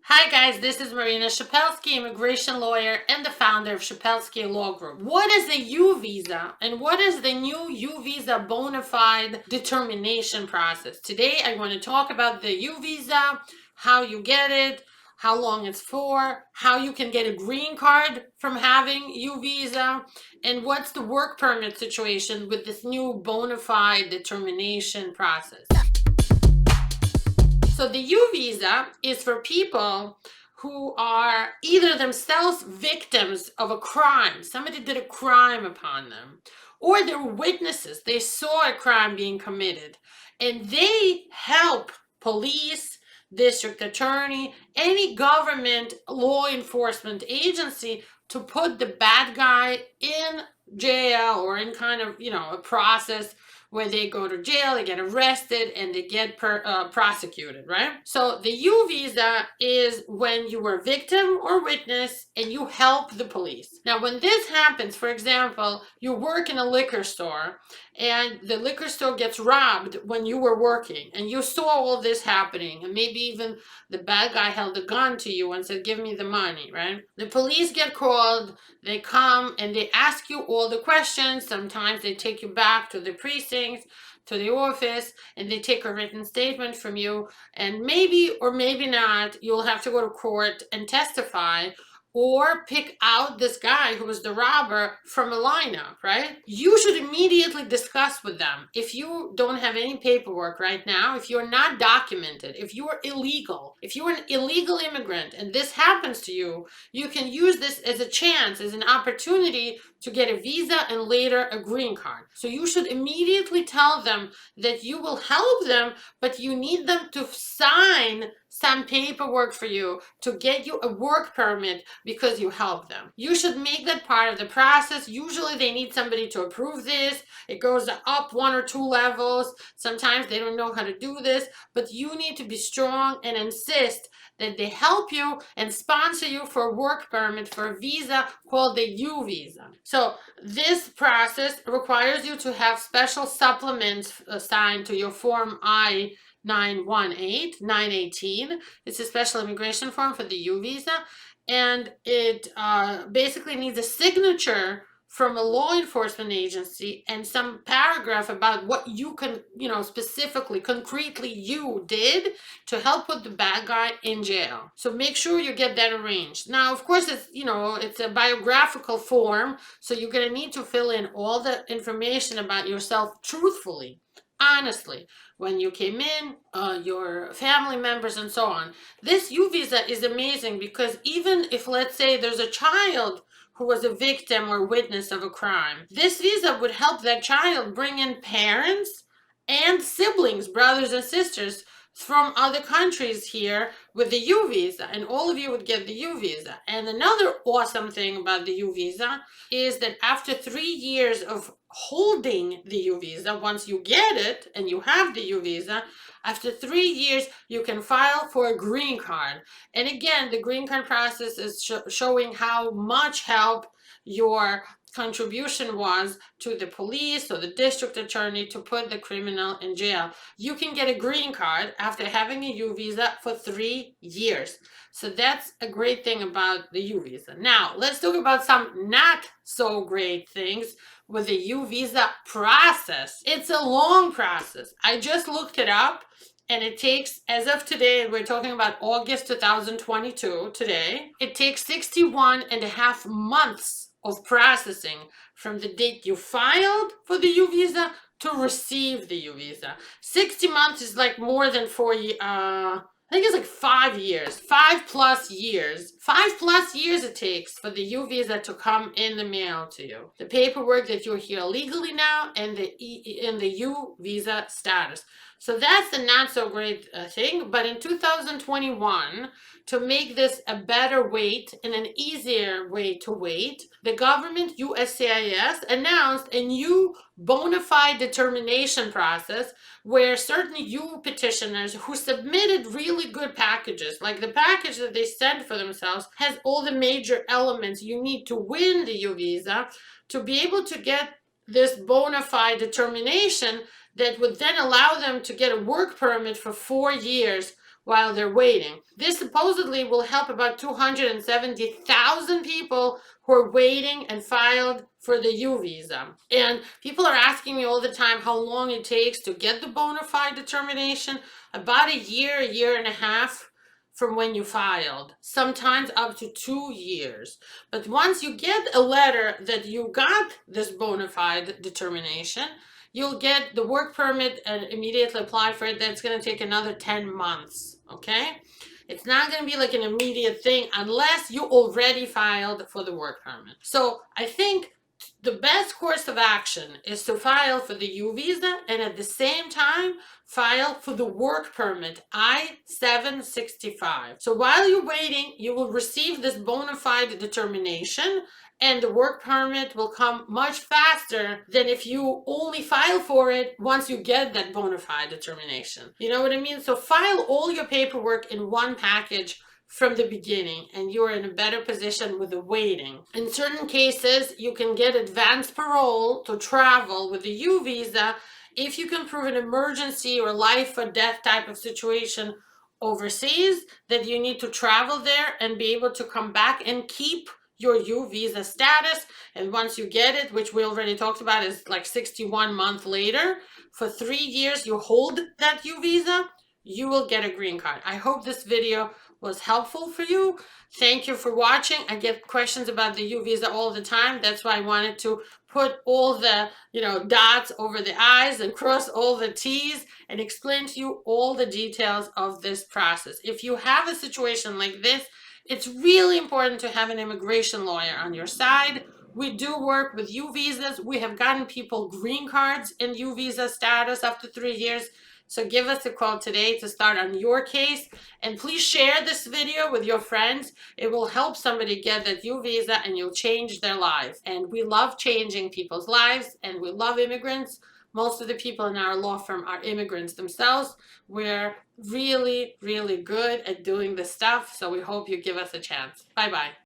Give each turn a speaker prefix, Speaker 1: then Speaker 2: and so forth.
Speaker 1: Hi guys, this is Marina, Shepelsky immigration lawyer and the founder of Shepelsky Law Group. What is the U visa and what is the new U visa bona fide determination process? Today I want to talk about the U visa, how you get it, how long it's for, how you can get a green card from having U visa, and what's the work permit situation with this new bona fide determination process. So the U visa is for people who are either themselves victims of a crime, somebody did a crime upon them, or they're witnesses, they saw a crime being committed, and they help police, district attorney, any government law enforcement agency to put the bad guy in jail or in kind of, a process where they go to jail, they get arrested, and they get prosecuted, right? So the U visa is when you were victim or witness and you help the police. Now, when this happens, for example, you work in a liquor store and the liquor store gets robbed when you were working and you saw all this happening, and maybe even the bad guy held a gun to you and said, give me the money, right? The police get called, they come and they ask you all the questions. Sometimes they take you back to the precinct, to the office, and they take a written statement from you, and maybe or maybe not, you'll have to go to court and testify or pick out this guy who was the robber from a lineup, right? You should immediately discuss with them. If you don't have any paperwork right now, if you're not documented, if you are illegal, if you're an illegal immigrant and this happens to you, you can use this as a chance, as an opportunity to get a visa and later a green card. So you should immediately tell them that you will help them, but you need them to sign some paperwork for you to get you a work permit because you help them. You should make that part of the process. Usually they need somebody to approve this. It goes up 1 or 2 levels. Sometimes they don't know how to do this, but you need to be strong and insist that they help you and sponsor you for a work permit for a visa called the U visa. So this process requires you to have special supplements assigned to your Form I-918. It's a special immigration form for the U visa, and it basically needs a signature from a law enforcement agency and some paragraph about what you can, specifically, concretely you did to help put the bad guy in jail. So make sure you get that arranged. Now, of course, it's a biographical form, so you're gonna need to fill in all the information about yourself truthfully, honestly, when you came in, your family members, and so on. This U visa is amazing because even if, let's say, there's a child who was a victim or witness of a crime, this visa would help that child bring in parents and siblings, brothers and sisters from other countries here with the U visa, and all of you would get the U visa. And another awesome thing about the U visa is that after 3 years of holding the U visa, once you get it and you have the U visa, after 3 years, you can file for a green card. And again, the green card process is showing how much help your contribution was to the police or the district attorney to put the criminal in jail. You can get a green card after having a U visa for 3 years. So that's a great thing about the U visa. Now, let's talk about some not so great things with the U visa process. It's a long process. I just looked it up, and it takes, as of today, we're talking about August 2022 today, it takes 61 and a half months of processing from the date you filed for the U visa to receive the U visa. 60 months is like more than 4 years. I think it's like 5 years, 5+ years. 5+ years it takes for the U visa to come in the mail to you. The paperwork that you're here legally now and the U visa status. So that's the not so great thing. But in 2021, to make this a better wait and an easier way to wait, the government, USCIS, announced a new bona fide determination process where certain U petitioners who submitted really good packages, like the package that they sent for themselves, has all the major elements you need to win the U visa to be able to get this bona fide determination that would then allow them to get a work permit for 4 years while they're waiting. This supposedly will help about 270,000 people who are waiting and filed for the U visa. And people are asking me all the time how long it takes to get the bona fide determination. About a year and a half from when you filed, sometimes up to 2 years. But once you get a letter that you got this bona fide determination, you'll get the work permit and immediately apply for it. That's going to take another 10 months, okay? It's not going to be like an immediate thing unless you already filed for the work permit. So I think the best course of action is to file for the U visa and at the same time file for the work permit I-765. So while you're waiting, you will receive this bona fide determination, and the work permit will come much faster than if you only file for it once you get that bona fide determination. You know what I mean? So file all your paperwork in one package from the beginning, and you're in a better position with the waiting. In certain cases, you can get advance parole to travel with the U visa if you can prove an emergency or life or death type of situation overseas, that you need to travel there and be able to come back and keep your U visa status. And once you get it, which we already talked about, is like 61 months later, for 3 years you hold that U visa, you will get a green card. I hope this video was helpful for you. Thank you for watching. I get questions about the U visa all the time. That's why I wanted to put all the dots over the I's and cross all the T's and explain to you all the details of this process. If you have a situation like this, it's really important to have an immigration lawyer on your side. We do work with U visas. We have gotten people green cards in U visa status after 3 years. So give us a call today to start on your case. And please share this video with your friends. It will help somebody get that U visa and you'll change their lives. And we love changing people's lives, and we love immigrants. Most of the people in our law firm are immigrants themselves. We're really, really good at doing this stuff. So we hope you give us a chance. Bye-bye.